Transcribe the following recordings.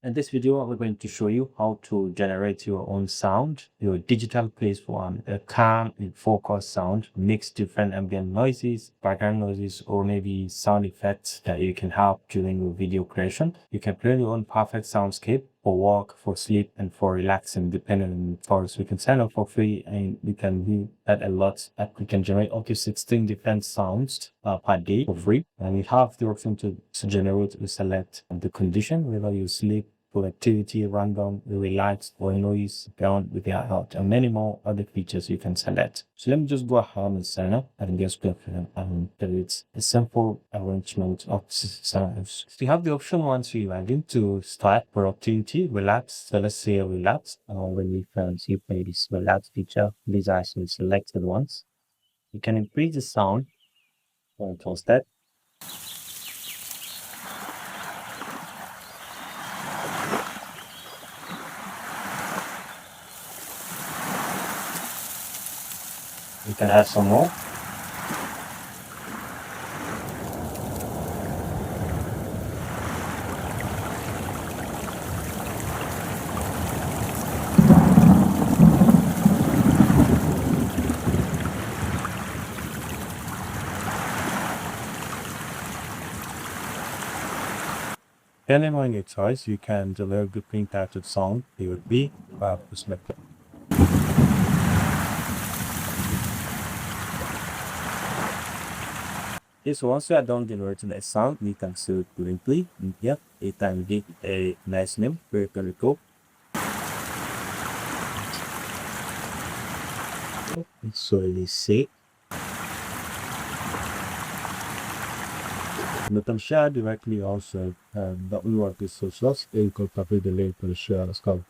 In this video, we're going to show you how to generate your own sound, your digital place one, a calm and focused sound, mix different ambient noises, background noises, or maybe sound effects that you can have during your video creation. You can create your own perfect soundscape for work, for sleep, and for relaxing, depending on the course. We can sign up for free and we can do that a lot. We can generate up to 16 different sounds per day for free. And we have the option to generate, we select the condition, whether you sleep, productivity, random, relaxed, or noise, bound with your health, and many more other features you can select. So let me just go ahead and sign up and get started. And it's a simple arrangement of sounds. So you have the option once you log in to start productivity, relax. So let's say relax. When you can see play this relax feature, these are actually selected ones. You can increase the sound or toast that. You can add some more. Depending on your choice, you can deliver the printed sound it would be by perspective. Yes, once you are done generating a sound, you can see it currently. Yeah, it can get a nice name, very cool. So let's say, you can share directly also, but we work with socials. You can copy the link to the share. Let's go.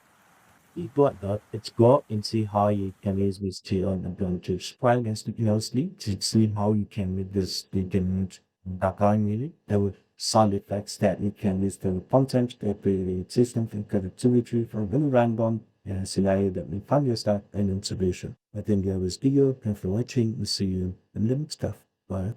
You got that. Let's go and see how you can use this to on the gun to spread against the Nosli to see how you can make this different background music. There were sound effects that you can use the content, the system and connectivity from very random scenario that we found yourself and integration. I think there was video. Thanks for watching. We'll see you in the next stuff. Bye.